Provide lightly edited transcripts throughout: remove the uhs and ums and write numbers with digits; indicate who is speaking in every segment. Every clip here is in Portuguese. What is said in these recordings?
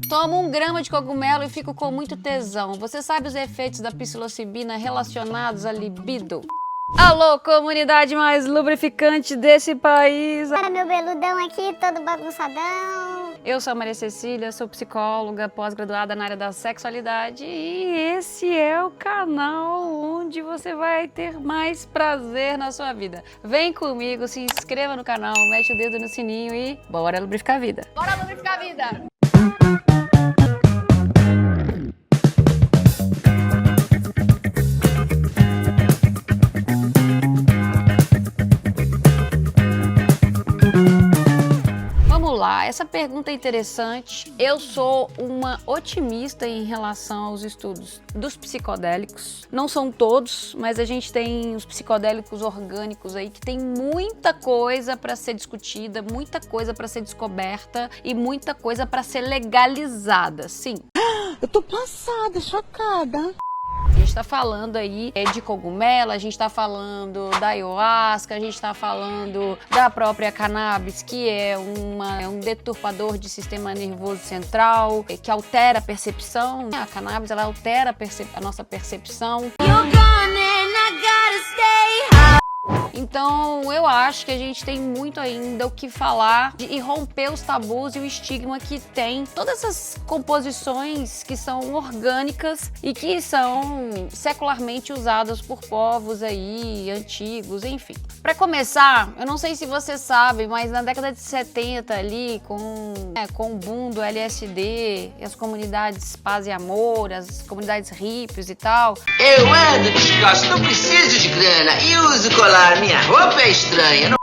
Speaker 1: Tomo 1 grama de cogumelo e fico com muito tesão. Você sabe os efeitos da psilocibina relacionados à libido? Alô, comunidade mais lubrificante desse país.
Speaker 2: Para meu beludão aqui, todo bagunçadão.
Speaker 1: Eu sou a Maria Cecília, sou psicóloga, pós-graduada na área da sexualidade e esse é o canal onde você vai ter mais prazer na sua vida. Vem comigo, se inscreva no canal, mete o dedo no sininho e bora lubrificar a vida. Bora lubrificar a vida! Essa pergunta é interessante. Eu sou uma otimista em relação aos estudos dos psicodélicos. Não são todos, mas a gente tem os psicodélicos orgânicos aí que tem muita coisa para ser discutida, muita coisa para ser descoberta e muita coisa para ser legalizada. Sim.
Speaker 3: Eu tô passada, chocada.
Speaker 1: A gente está falando aí de cogumelo, a gente está falando da ayahuasca, a gente está falando da própria cannabis, que é um deturpador de sistema nervoso central, que altera a percepção. A cannabis, ela altera a nossa percepção. Então, eu acho que a gente tem muito ainda o que falar e romper os tabus e o estigma que tem todas essas composições que são orgânicas e que são secularmente usadas por povos aí antigos, enfim. Para começar, eu não sei se você sabe, mas na década de 70 ali, com o boom do LSD, e as comunidades paz e amor, as comunidades hippies e tal.
Speaker 4: Eu ando descalço, não preciso de grana e uso colar, minha roupa é estranha. Não...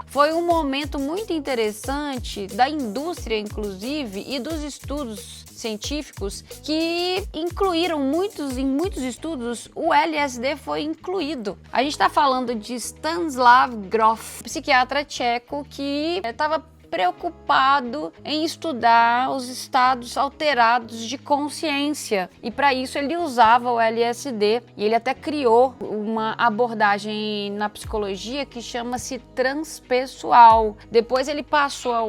Speaker 1: Foi um momento muito interessante da indústria, inclusive, e dos estudos científicos que incluíram em muitos estudos, o LSD foi incluído. A gente está falando de Stanislav Grof, psiquiatra tcheco que estava preocupado em estudar os estados alterados de consciência e para isso ele usava o LSD e ele até criou uma abordagem na psicologia que chama-se transpessoal. Depois ele passou a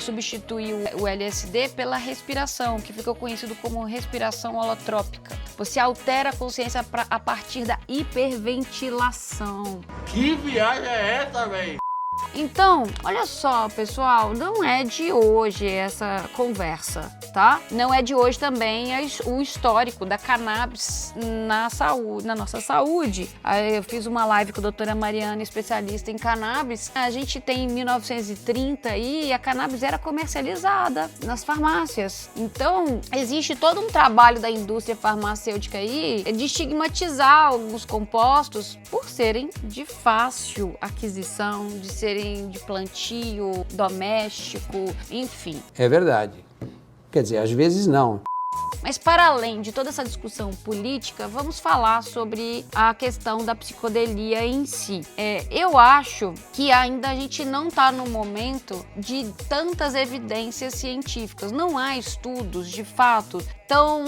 Speaker 1: substituir o LSD pela respiração, que ficou conhecido como respiração holotrópica. Você altera a consciência a partir da hiperventilação.
Speaker 5: Que viagem é essa, velho?
Speaker 1: Então, olha só, pessoal, não é de hoje essa conversa, tá? Não é de hoje também o histórico da cannabis na nossa saúde. Eu fiz uma live com a doutora Mariana, especialista em cannabis. A gente tem em 1930 e a cannabis era comercializada nas farmácias. Então, existe todo um trabalho da indústria farmacêutica aí de estigmatizar alguns compostos por serem de fácil aquisição, de serem de plantio doméstico, enfim.
Speaker 6: É verdade. Quer dizer, às vezes não.
Speaker 1: Mas para além de toda essa discussão política, vamos falar sobre a questão da psicodelia em si. Eu acho que ainda a gente não está no momento de tantas evidências científicas. Não há estudos, de fato, tão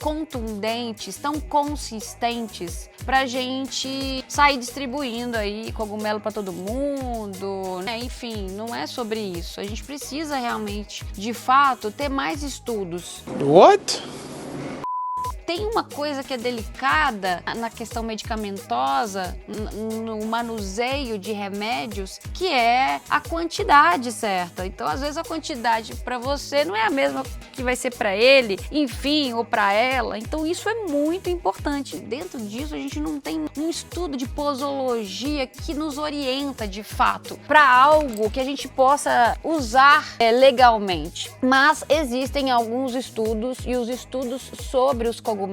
Speaker 1: contundentes, tão consistentes pra gente sair distribuindo aí cogumelo para todo mundo, né? Enfim, não é sobre isso. A gente precisa realmente, de fato, ter mais estudos.
Speaker 6: What?
Speaker 1: Tem uma coisa que é delicada na questão medicamentosa, no manuseio de remédios, que é a quantidade certa. Então, às vezes, a quantidade para você não é a mesma que vai ser para ele, enfim, ou para ela. Então, isso é muito importante. Dentro disso, a gente não tem um estudo de posologia que nos orienta, de fato, para algo que a gente possa usar legalmente. Mas existem alguns estudos, e os estudos sobre os cogumelos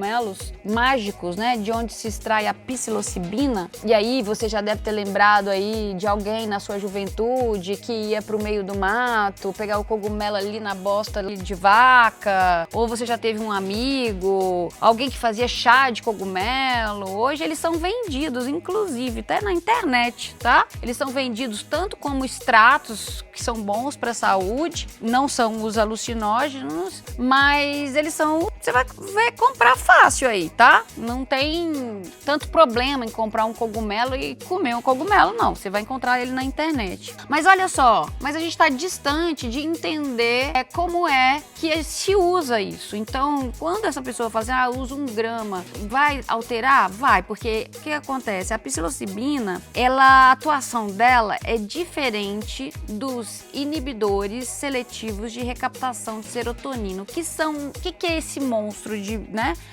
Speaker 1: mágicos, né, de onde se extrai a psilocibina. E aí você já deve ter lembrado aí de alguém na sua juventude que ia pro meio do mato, pegar o cogumelo ali na bosta ali de vaca, ou você já teve um amigo, alguém que fazia chá de cogumelo. Hoje eles são vendidos, inclusive, até na internet, tá? Eles são vendidos tanto como extratos, que são bons para a saúde, não são os alucinógenos, mas eles são... Você vai comprar tá fácil aí, tá? Não tem tanto problema em comprar um cogumelo e comer um cogumelo, não. Você vai encontrar ele na internet. Mas olha só, mas a gente tá distante de entender como é que se usa isso. Então, quando essa pessoa fala assim, usa 1 grama, vai alterar? Vai, porque o que acontece? A psilocibina, a atuação dela é diferente dos inibidores seletivos de recaptação de serotonina. O que é esse monstro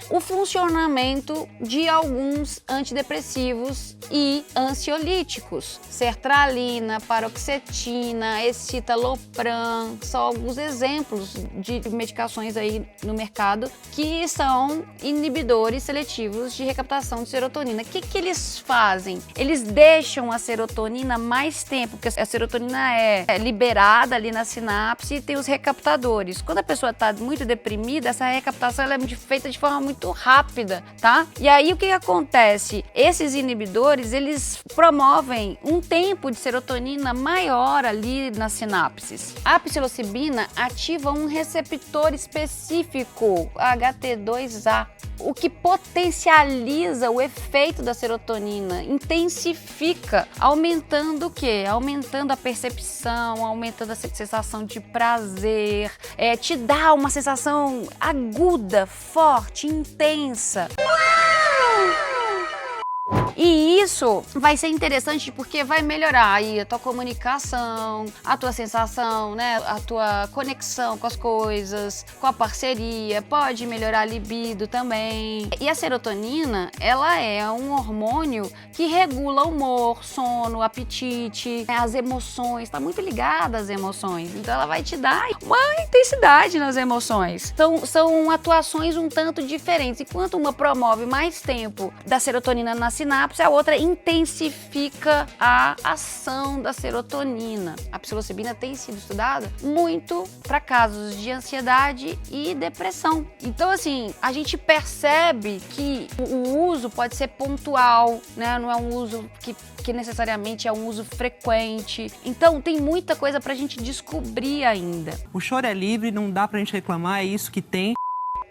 Speaker 1: o funcionamento de alguns antidepressivos e ansiolíticos. Sertralina, paroxetina, escitalopram, são alguns exemplos de medicações aí no mercado que são inibidores seletivos de recaptação de serotonina. O que eles fazem? Eles deixam a serotonina mais tempo, porque a serotonina é liberada ali na sinapse e tem os recaptadores. Quando a pessoa está muito deprimida, essa recaptação ela é feita de forma muito rápida, tá? E aí o que acontece? Esses inibidores, eles promovem um tempo de serotonina maior ali nas sinapses. A psilocibina ativa um receptor específico, HT2A, o que potencializa o efeito da serotonina, intensifica, aumentando o quê? Aumentando a percepção, aumentando a sensação de prazer, te dá uma sensação aguda, forte, intensa. E isso vai ser interessante porque vai melhorar aí a tua comunicação, a tua sensação, a tua conexão com as coisas, com a parceria, pode melhorar a libido também. E a serotonina, ela é um hormônio que regula o humor, sono, apetite, as emoções, tá muito ligada às emoções. Então ela vai te dar uma intensidade nas emoções. Então são atuações um tanto diferentes. Enquanto uma promove mais tempo da serotonina na sinapse, a outra intensifica a ação da serotonina. A psilocibina tem sido estudada muito para casos de ansiedade e depressão. Então, assim, a gente percebe que o uso pode ser pontual, não é um uso que necessariamente é um uso frequente. Então, tem muita coisa pra gente descobrir ainda.
Speaker 7: O choro é livre, não dá pra gente reclamar, é isso que tem.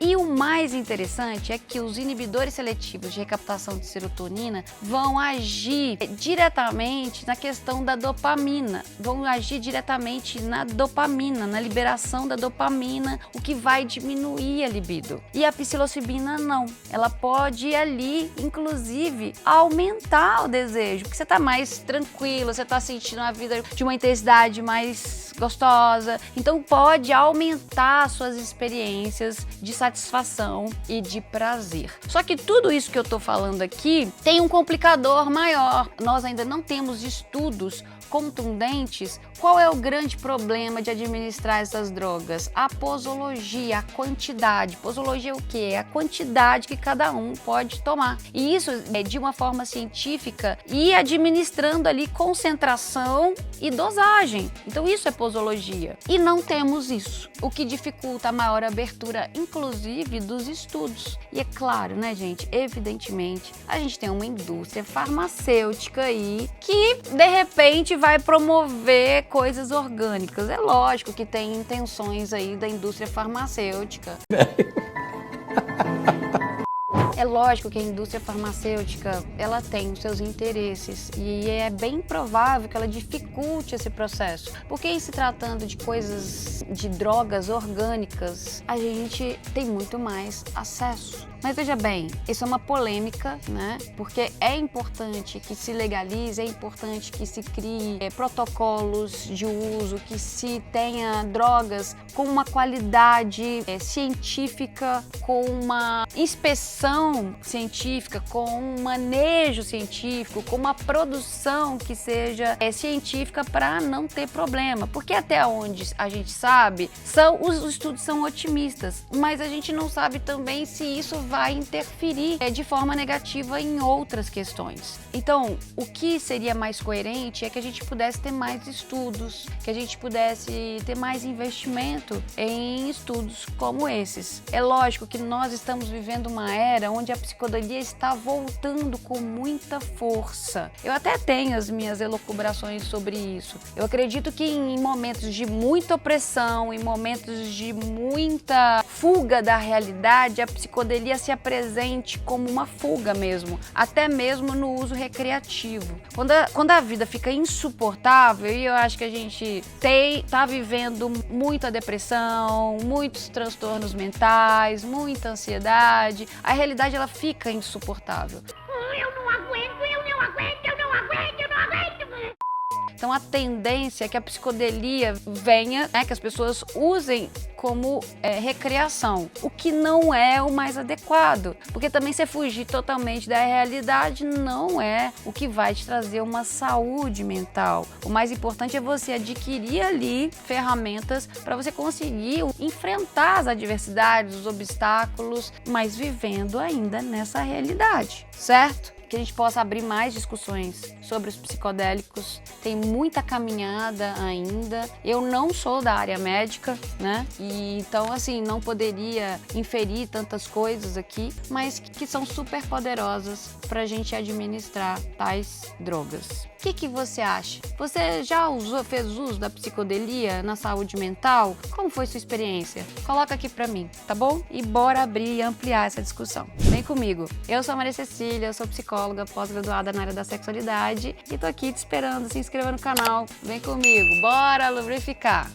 Speaker 1: E o mais interessante é que os inibidores seletivos de recaptação de serotonina vão agir diretamente na questão da dopamina, vão agir diretamente na dopamina, na liberação da dopamina, o que vai diminuir a libido. E a psilocibina não. Ela pode ali, inclusive, aumentar o desejo, porque você tá mais tranquilo, você tá sentindo a vida de uma intensidade mais gostosa. Então pode aumentar suas experiências de satisfação e de prazer. Só que tudo isso que eu tô falando aqui tem um complicador maior. Nós ainda não temos estudos contundentes. Qual é o grande problema de administrar essas drogas? A posologia, a quantidade. Posologia é o quê? É a quantidade que cada um pode tomar. E isso é de uma forma científica e administrando ali concentração e dosagem. Então isso é posologia. E não temos isso, o que dificulta a maior abertura, inclusive, dos estudos. E é claro, gente, evidentemente, a gente tem uma indústria farmacêutica aí que, de repente, vai promover coisas orgânicas. É lógico que tem intenções aí da indústria farmacêutica. É lógico que a indústria farmacêutica, ela tem os seus interesses e é bem provável que ela dificulte esse processo. Porque em se tratando de coisas, de drogas orgânicas, a gente tem muito mais acesso. Mas veja bem, isso é uma polêmica, Porque é importante que se legalize, é importante que se crie protocolos de uso, que se tenha drogas com uma qualidade científica, com uma inspeção científica, com um manejo científico, com uma produção que seja científica para não ter problema. Porque até onde a gente sabe, os estudos são otimistas, mas a gente não sabe também se isso vai interferir de forma negativa em outras questões. Então, o que seria mais coerente é que a gente pudesse ter mais estudos, que a gente pudesse ter mais investimento em estudos como esses. É lógico que nós estamos vivendo uma era onde a psicodelia está voltando com muita força. Eu até tenho as minhas elucubrações sobre isso. Eu acredito que em momentos de muita opressão, em momentos de muita fuga da realidade, a psicodelia se apresente como uma fuga mesmo, até mesmo no uso recreativo. Quando a vida fica insuportável, e eu acho que a gente tá vivendo muita depressão, muitos transtornos mentais, muita ansiedade, a realidade ela fica insuportável.
Speaker 2: Eu não aguento.
Speaker 1: Então a tendência é que a psicodelia venha, que as pessoas usem como recreação, o que não é o mais adequado, porque também você fugir totalmente da realidade não é o que vai te trazer uma saúde mental. O mais importante é você adquirir ali ferramentas para você conseguir enfrentar as adversidades, os obstáculos, mas vivendo ainda nessa realidade, certo? Que a gente possa abrir mais discussões sobre os psicodélicos. Tem muita caminhada ainda. Eu não sou da área médica, né? E então, assim, não poderia inferir tantas coisas aqui, mas que são super poderosas para a gente administrar tais drogas. O que você acha? Você já fez uso da psicodelia na saúde mental? Como foi sua experiência? Coloca aqui pra mim, tá bom? E bora abrir e ampliar essa discussão. Vem comigo. Eu sou a Maria Cecília, eu sou psicóloga, pós-graduada na área da sexualidade e tô aqui te esperando. Se inscreva no canal. Vem comigo. Bora lubrificar!